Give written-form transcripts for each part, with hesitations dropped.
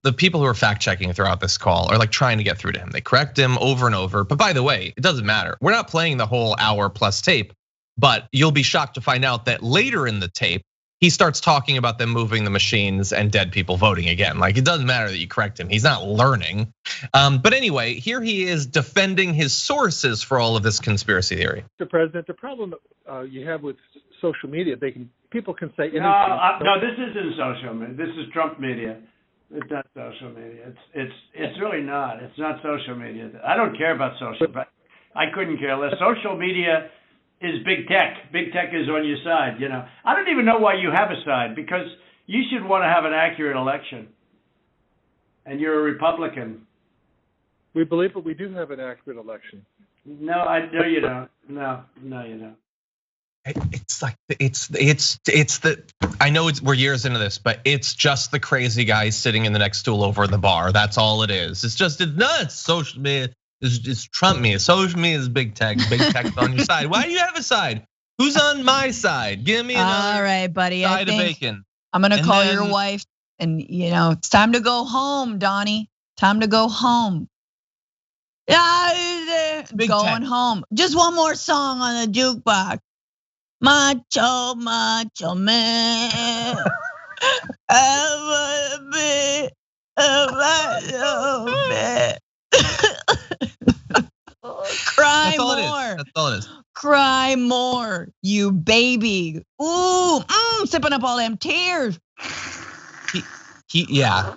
the people who are fact checking throughout this call are like trying to get through to him. They correct him over and over. But by the way, it doesn't matter. We're not playing the whole hour plus tape, but you'll be shocked to find out that later in the tape, he starts talking about them moving the machines and dead people voting again. Like, it doesn't matter that you correct him. He's not learning. But anyway, here he is defending his sources for all of this conspiracy theory. Mr. President, the problem you have with social media, people can say anything. No, this isn't social media. This is Trump media. It's not social media. It's really not. It's not social media. I don't care about social. But I couldn't care less. Social media is big tech. Big tech is on your side. I don't even know why you have a side, because you should want to have an accurate election. And you're a Republican. We believe that we do have an accurate election. No, you don't. No, you don't. It's like it's the I know we're years into this, but it's just the crazy guy sitting in the next stool over in the bar. That's all it is. It's nuts. Social media is Trump media. Social media is big tech. Big tech's on your side. Why do you have a side? Who's on my side? Give me another all right, buddy. side of bacon. I'm gonna call your wife, and it's time to go home, Donnie. Time to go home. Yeah, going home. Just one more song on the jukebox. Macho man. I wanna be a macho man. Cry more. That's all it is. Cry more, you baby. Ooh, sipping up all them tears. Yeah.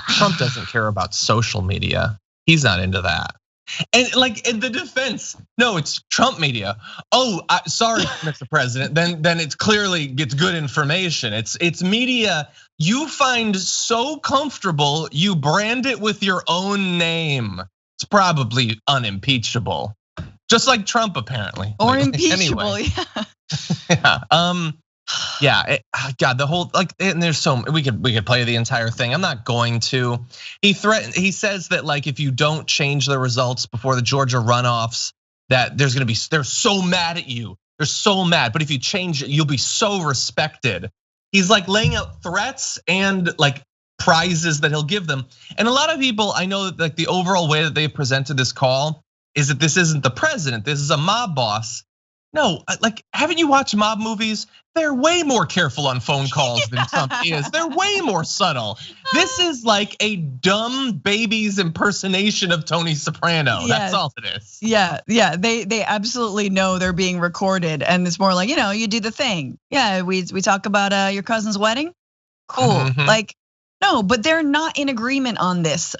Trump doesn't care about social media. He's not into that. And like in the defense, no, it's Trump media. Oh, sorry, Mr. President. Then it's clearly gets good information. It's media you find so comfortable, you brand it with your own name. It's probably unimpeachable, just like Trump apparently. Or impeachable, anyway. Yeah. God, the whole and there's we could play the entire thing. I'm not going to. He says that like if you don't change the results before the Georgia runoffs, that they're so mad at you. They're so mad. But if you change it, you'll be so respected. He's like laying out threats and like prizes that he'll give them. And a lot of people, I know that like the overall way that they've presented this call is that this isn't the president, this is a mob boss. No, like, haven't you watched mob movies? They're way more careful on phone calls than Trump is. They're way more subtle. This is like a dumb baby's impersonation of Tony Soprano. Yes. That's all it is. Yeah. They absolutely know they're being recorded, and it's more like you do the thing. Yeah, we talk about your cousin's wedding. Cool. Mm-hmm. Like, no, but they're not in agreement on this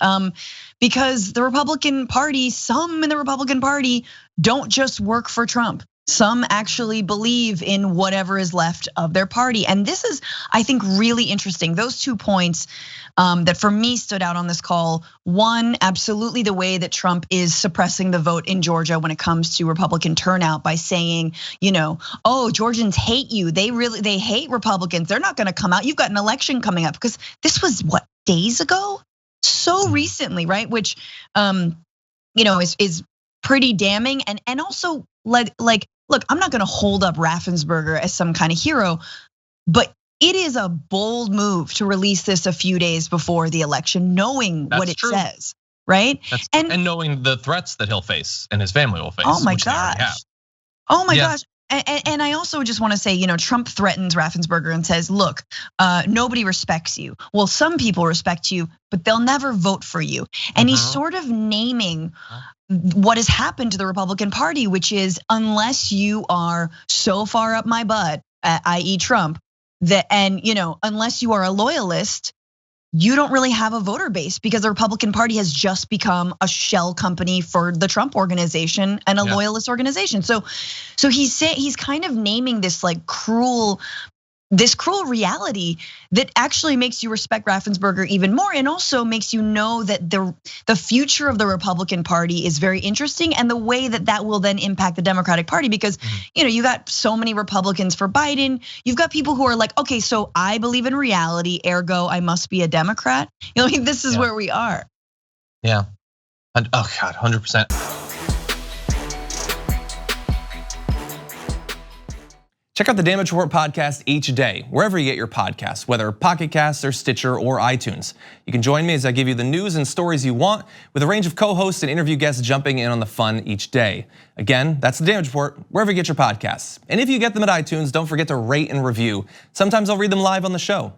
because the Republican Party, some in the Republican Party, don't just work for Trump. Some actually believe in whatever is left of their party. And this is, I think, really interesting. Those 2 points that for me stood out on this call. One, absolutely the way that Trump is suppressing the vote in Georgia when it comes to Republican turnout by saying, oh, Georgians hate you. They hate Republicans. They're not gonna come out. You've got an election coming up, because this was what, days ago? So recently, right? Which is pretty damning, and also like, look, I'm not gonna hold up Raffensperger as some kind of hero, but it is a bold move to release this a few days before the election, knowing what it says, right? And knowing the threats that he'll face and his family will face. Oh my gosh. Oh my gosh. And I also just want to say, Trump threatens Raffensperger and says, look, nobody respects you. Well, some people respect you, but they'll never vote for you. And he's sort of naming what has happened to the Republican Party, which is unless you are so far up my butt, i.e. Trump, unless you are a loyalist, you don't really have a voter base, because the Republican Party has just become a shell company for the Trump organization and a loyalist organization. So he's kind of naming this like cruel reality that actually makes you respect Raffensperger even more, and also makes you know that the future of the Republican Party is very interesting, and the way that will then impact the Democratic Party, because you got so many Republicans for Biden. You've got people who are like, okay, so I believe in reality, ergo I must be a Democrat. This is where we are. Yeah, and oh God, 100%. Check out the Damage Report podcast each day, wherever you get your podcasts, whether Pocket Casts or Stitcher or iTunes. You can join me as I give you the news and stories you want, with a range of co-hosts and interview guests jumping in on the fun each day. Again, that's the Damage Report, wherever you get your podcasts. And if you get them at iTunes, don't forget to rate and review. Sometimes I'll read them live on the show.